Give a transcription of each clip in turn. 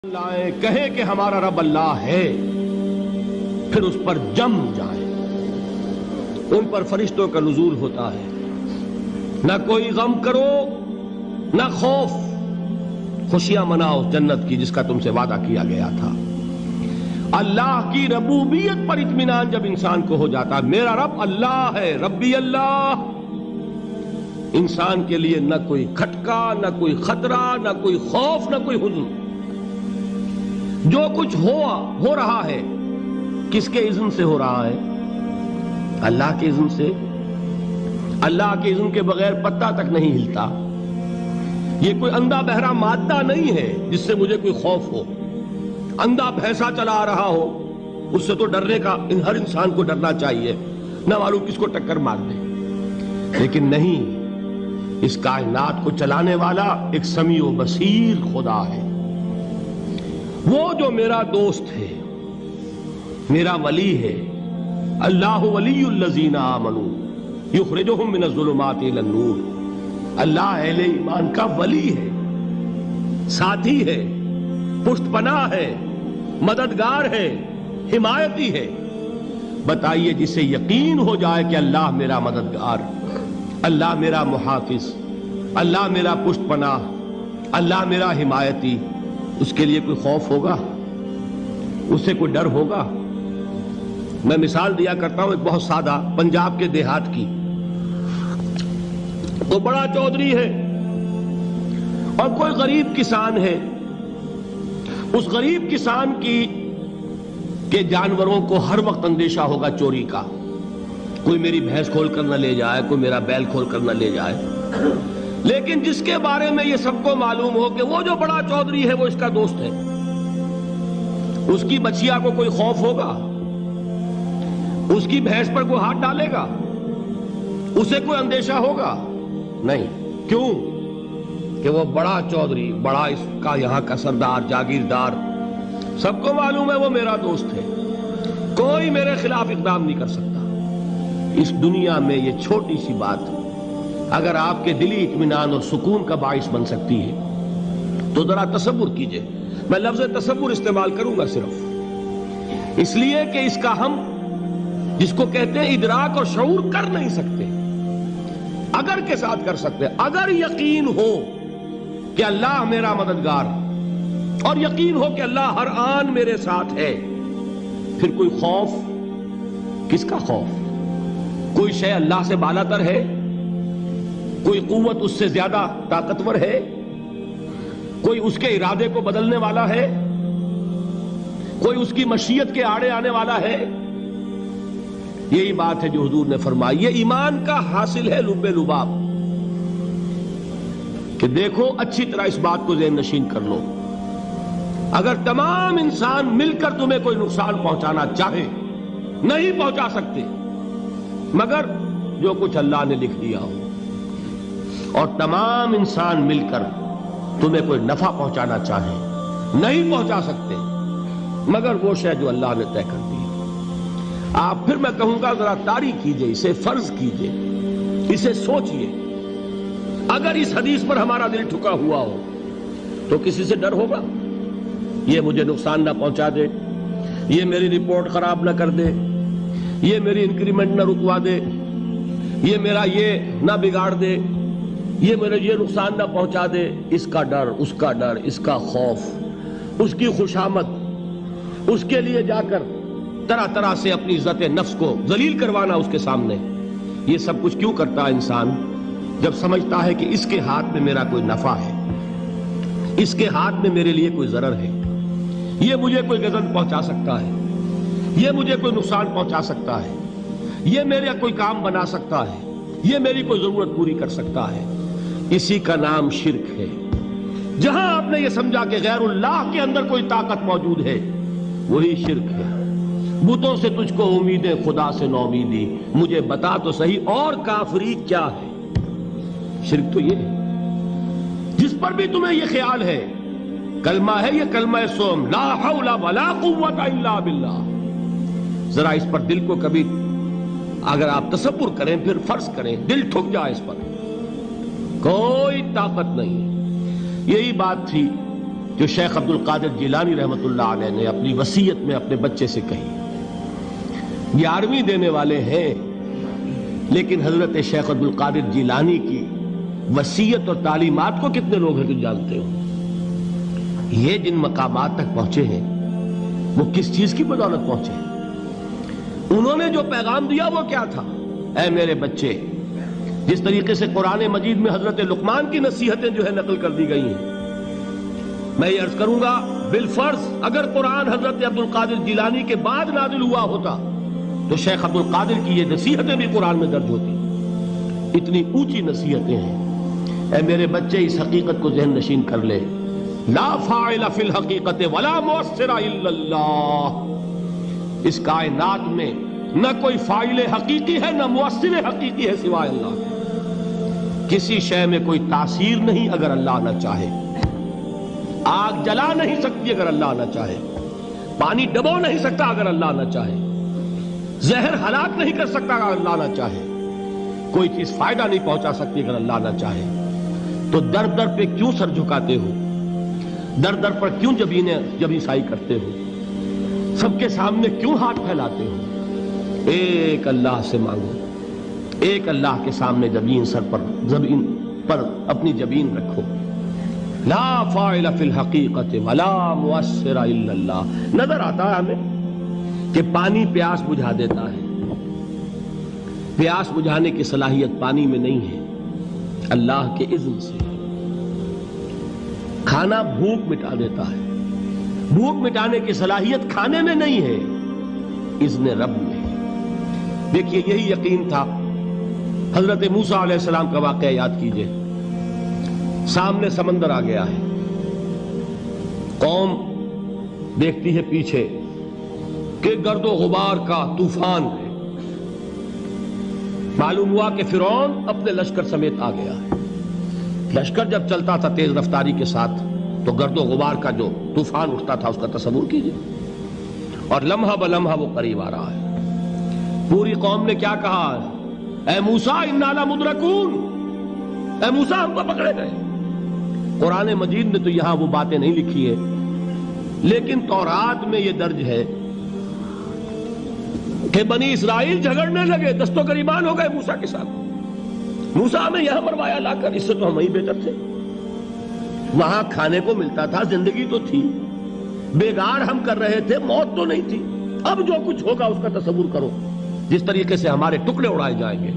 لائیں کہیں کہ ہمارا رب اللہ ہے، پھر اس پر جم جائیں۔ ان پر فرشتوں کا نزول ہوتا ہے، نہ کوئی غم کرو نہ خوف، خوشیاں مناؤ جنت کی جس کا تم سے وعدہ کیا گیا تھا۔ اللہ کی ربوبیت پر اطمینان جب انسان کو ہو جاتا ہے، میرا رب اللہ ہے، ربی اللہ، انسان کے لیے نہ کوئی کھٹکا، نہ کوئی خطرہ، نہ کوئی خوف، نہ کوئی حزن۔ جو کچھ ہو رہا ہے کس کے اذن سے ہو رہا ہے؟ اللہ کے اذن سے۔ اللہ کے اذن کے بغیر پتہ تک نہیں ہلتا۔ یہ کوئی اندھا بہرا مادہ نہیں ہے جس سے مجھے کوئی خوف ہو۔ اندھا بھینسا چلا آ رہا ہو اس سے تو ڈرنے کا ہر انسان کو ڈرنا چاہیے، نہ معلوم کس کو ٹکر مار دے۔ لیکن نہیں، اس کائنات کو چلانے والا ایک سمیع و بصیر خدا ہے۔ وہ جو میرا دوست ہے، میرا ولی ہے۔ اللہ ولی الذین آمنوا یخرجہم من الظلمات الی النور۔ اللہ اہل ایمان کا ولی ہے، ساتھی ہے، پشت پناہ ہے، مددگار ہے، حمایتی ہے۔ بتائیے جسے یقین ہو جائے کہ اللہ میرا مددگار، اللہ میرا محافظ، اللہ میرا پشت پناہ، اللہ میرا حمایتی، اس کے لیے کوئی خوف ہوگا؟ اس سے کوئی ڈر ہوگا؟ میں مثال دیا کرتا ہوں ایک بہت سادہ، پنجاب کے دیہات کی۔ وہ بڑا چودھری ہے اور کوئی غریب کسان ہے۔ اس غریب کسان کے جانوروں کو ہر وقت اندیشہ ہوگا چوری کا، کوئی میری بھینس کھول کر نہ لے جائے، کوئی میرا بیل کھول کر نہ لے جائے۔ لیکن جس کے بارے میں یہ سب کو معلوم ہو کہ وہ جو بڑا چودھری ہے وہ اس کا دوست ہے، اس کی بچیا کو کوئی خوف ہوگا؟ اس کی بھینس پر کوئی ہاتھ ڈالے گا؟ اسے کوئی اندیشہ ہوگا؟ نہیں۔ کیوں؟ کہ وہ بڑا چودھری، بڑا اس کا یہاں کا سردار، جاگیردار، سب کو معلوم ہے وہ میرا دوست ہے، کوئی میرے خلاف اقدام نہیں کر سکتا۔ اس دنیا میں یہ چھوٹی سی بات اگر آپ کے دلی اطمینان اور سکون کا باعث بن سکتی ہے تو ذرا تصور کیجئے۔ میں لفظ تصور استعمال کروں گا صرف اس لیے کہ اس کا ہم جس کو کہتے ہیں ادراک اور شعور کر نہیں سکتے، اگر کے ساتھ کر سکتے۔ اگر یقین ہو کہ اللہ میرا مددگار اور یقین ہو کہ اللہ ہر آن میرے ساتھ ہے، پھر کوئی خوف؟ کس کا خوف؟ کوئی شے اللہ سے بالا تر ہے؟ کوئی قوت اس سے زیادہ طاقتور ہے؟ کوئی اس کے ارادے کو بدلنے والا ہے؟ کوئی اس کی مشیت کے آڑے آنے والا ہے؟ یہی بات ہے جو حضور نے فرمائی۔ یہ ایمان کا حاصل ہے لب لباب، کہ دیکھو اچھی طرح اس بات کو ذہن نشین کر لو، اگر تمام انسان مل کر تمہیں کوئی نقصان پہنچانا چاہے نہیں پہنچا سکتے، مگر جو کچھ اللہ نے لکھ دیا ہو، اور تمام انسان مل کر تمہیں کوئی نفع پہنچانا چاہے نہیں پہنچا سکتے، مگر وہ شے جو اللہ نے طے کر دی۔ آپ پھر میں کہوں گا ذرا طاری کیجئے، اسے فرض کیجئے، اسے سوچئے۔ اگر اس حدیث پر ہمارا دل ٹھکا ہوا ہو تو کسی سے ڈر ہوگا؟ یہ مجھے نقصان نہ پہنچا دے، یہ میری رپورٹ خراب نہ کر دے، یہ میری انکریمنٹ نہ رکوا دے، یہ میرا یہ نہ بگاڑ دے، یہ میرے یہ نقصان نہ پہنچا دے۔ اس کا ڈر، اس کا ڈر، اس کا خوف، اس کی خوشامد، اس کے لیے جا کر طرح طرح سے اپنی عزت نفس کو ذلیل کروانا اس کے سامنے، یہ سب کچھ کیوں کرتا ہے انسان؟ جب سمجھتا ہے کہ اس کے ہاتھ میں میرا کوئی نفع ہے، اس کے ہاتھ میں میرے لیے کوئی ضرر ہے، یہ مجھے کوئی غضب پہنچا سکتا ہے، یہ مجھے کوئی نقصان پہنچا سکتا ہے، یہ میرا کوئی کام بنا سکتا ہے، یہ میری کوئی ضرورت پوری کر سکتا ہے، اسی کا نام شرک ہے۔ جہاں آپ نے یہ سمجھا کہ غیر اللہ کے اندر کوئی طاقت موجود ہے، وہی شرک ہے۔ بتوں سے تجھ کو امیدیں، خدا سے نومیدی، مجھے بتا تو صحیح اور کافری کیا ہے؟ شرک تو یہ ہے۔ جس پر بھی تمہیں یہ خیال ہے، کلمہ ہے یہ کلمہ سوم، لا حول ولا قوت الا باللہ، ذرا اس پر دل کو کبھی اگر آپ تصور کریں، پھر فرض کریں، دل ٹھک جائے اس پر، کوئی طاقت نہیں۔ یہی بات تھی جو شیخ عبد القادر جیلانی رحمۃ اللہ علیہ نے اپنی وصیت میں اپنے بچے سے کہی. 11ویں دینے والے ہیں، لیکن حضرت شیخ عبد القادر جیلانی کی وصیت اور تعلیمات کو کتنے لوگ ہیں تم جانتے ہو؟ یہ جن مقامات تک پہنچے ہیں وہ کس چیز کی بدولت پہنچے ہیں؟ انہوں نے جو پیغام دیا وہ کیا تھا؟ اے میرے بچے، جس طریقے سے قرآن مجید میں حضرت لقمان کی نصیحتیں جو ہے نقل کر دی گئی ہیں، میں یہ عرض کروں گا بالفرض اگر قرآن حضرت عبد القادر جیلانی کے بعد نازل ہوا ہوتا تو شیخ عبد القادر کی یہ نصیحتیں بھی قرآن میں درج ہوتی. اتنی اونچی نصیحتیں ہیں. اے میرے بچے، اس حقیقت کو ذہن نشین کر لے، لا فاعل فی الحقیقت ولا مؤثر الا اللہ. اس کائنات میں نہ کوئی فاعل حقیقی ہے نہ مؤثر حقیقی ہے سوائے اللہ. کسی شے میں کوئی تاثیر نہیں اگر اللہ نہ چاہے. آگ جلا نہیں سکتی اگر اللہ نہ چاہے. پانی ڈبو نہیں سکتا اگر اللہ نہ چاہے. زہر ہلاک نہیں کر سکتا اگر اللہ نہ چاہے. کوئی چیز فائدہ نہیں پہنچا سکتی اگر اللہ نہ چاہے. تو در در پہ کیوں سر جھکاتے ہو؟ در در پر کیوں جبیں سائی کرتے ہو؟ سب کے سامنے کیوں ہاتھ پھیلاتے ہو؟ ایک اللہ سے مانگو. ایک اللہ کے سامنے زمین پر اپنی جبین رکھو. لا فاعل فی الحقیقت ولا مؤثر الا اللہ. نظر آتا ہے ہمیں کہ پانی پیاس بجھا دیتا ہے. پیاس بجھانے کی صلاحیت پانی میں نہیں ہے، اللہ کے اذن سے. کھانا بھوک مٹا دیتا ہے. بھوک مٹانے کی صلاحیت کھانے میں نہیں ہے، اذن رب میں. دیکھیے یہی یقین تھا. حضرت موسیٰ علیہ السلام کا واقعہ یاد کیجئے. سامنے سمندر آ گیا ہے. قوم دیکھتی ہے پیچھے کہ گرد و غبار کا طوفان ہے. معلوم ہوا کہ فرعون اپنے لشکر سمیت آ گیا ہے. لشکر جب چلتا تھا تیز رفتاری کے ساتھ تو گرد و غبار کا جو طوفان اٹھتا تھا اس کا تصور کیجئے. اور لمحہ بلمحہ وہ قریب آ رہا ہے. پوری قوم نے کیا کہا؟ اے موسیٰ انا لمدرکون. اے موسیٰ ہم کو پکڑے گئے. قرآن مجید نے تو یہاں وہ باتیں نہیں لکھی ہے، لیکن تورات میں یہ درج ہے کہ بنی اسرائیل جھگڑنے لگے، دست و گریبان ہو گئے موسیٰ کے ساتھ. موسیٰ ہمیں یہاں مروایا لا کر، اس سے تو ہم ہی بہتر تھے. وہاں کھانے کو ملتا تھا، زندگی تو تھی. بیگار ہم کر رہے تھے، موت تو نہیں تھی. اب جو کچھ ہوگا اس کا تصور کرو، جس طریقے سے ہمارے ٹکڑے اڑائے جائیں گے.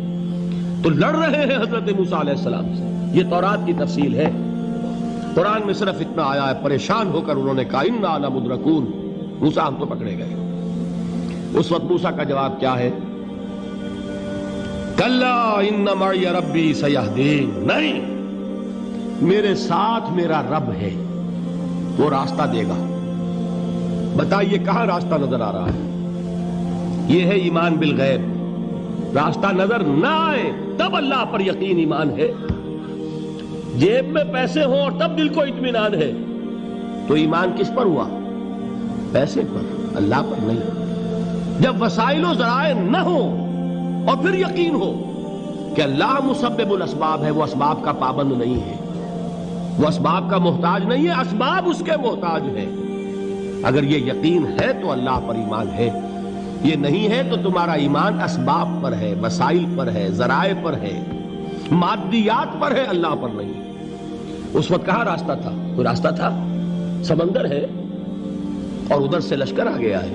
تو لڑ رہے ہیں حضرت موسیٰ علیہ السلام سے. یہ تورات کی تفصیل ہے. قرآن میں صرف اتنا آیا ہے، پریشان ہو کر انہوں نے کہا انا لمدرکون. موسیٰ ہم تو پکڑے گئے. اس وقت موسیٰ کا جواب کیا ہے؟ کلا ان معی ربی سیہدین. نہیں، میرے ساتھ میرا رب ہے، وہ راستہ دے گا. بتائیے کہاں راستہ نظر آ رہا ہے؟ یہ ہے ایمان بالغیب. راستہ نظر نہ آئے تب اللہ پر یقین ایمان ہے. جیب میں پیسے ہوں اور تب دل کو اطمینان ہے تو ایمان کس پر ہوا؟ پیسے پر، اللہ پر نہیں. جب وسائل و ذرائع نہ ہو اور پھر یقین ہو کہ اللہ مسبب الاسباب ہے، وہ اسباب کا پابند نہیں ہے، وہ اسباب کا محتاج نہیں ہے، اسباب اس کے محتاج ہے. اگر یہ یقین ہے تو اللہ پر ایمان ہے. یہ نہیں ہے تو تمہارا ایمان اسباب پر ہے، وسائل پر ہے، ذرائع پر ہے، مادیات پر ہے، اللہ پر نہیں. اس وقت کہاں راستہ تھا؟ کوئی راستہ تھا؟ سمندر ہے اور ادھر سے لشکر آ گیا ہے.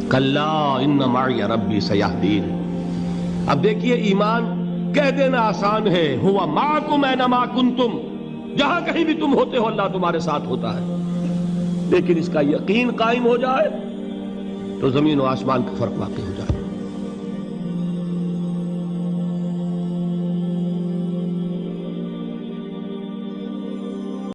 کلا ان معی ربی سیہدین. اب دیکھیے ایمان کہہ دینا آسان ہے، ہوا معکم اینما کنتم. جہاں کہیں بھی تم ہوتے ہو اللہ تمہارے ساتھ ہوتا ہے. لیکن اس کا یقین قائم ہو جائے تو زمین و آسمان کا فرق واقع ہو جائے.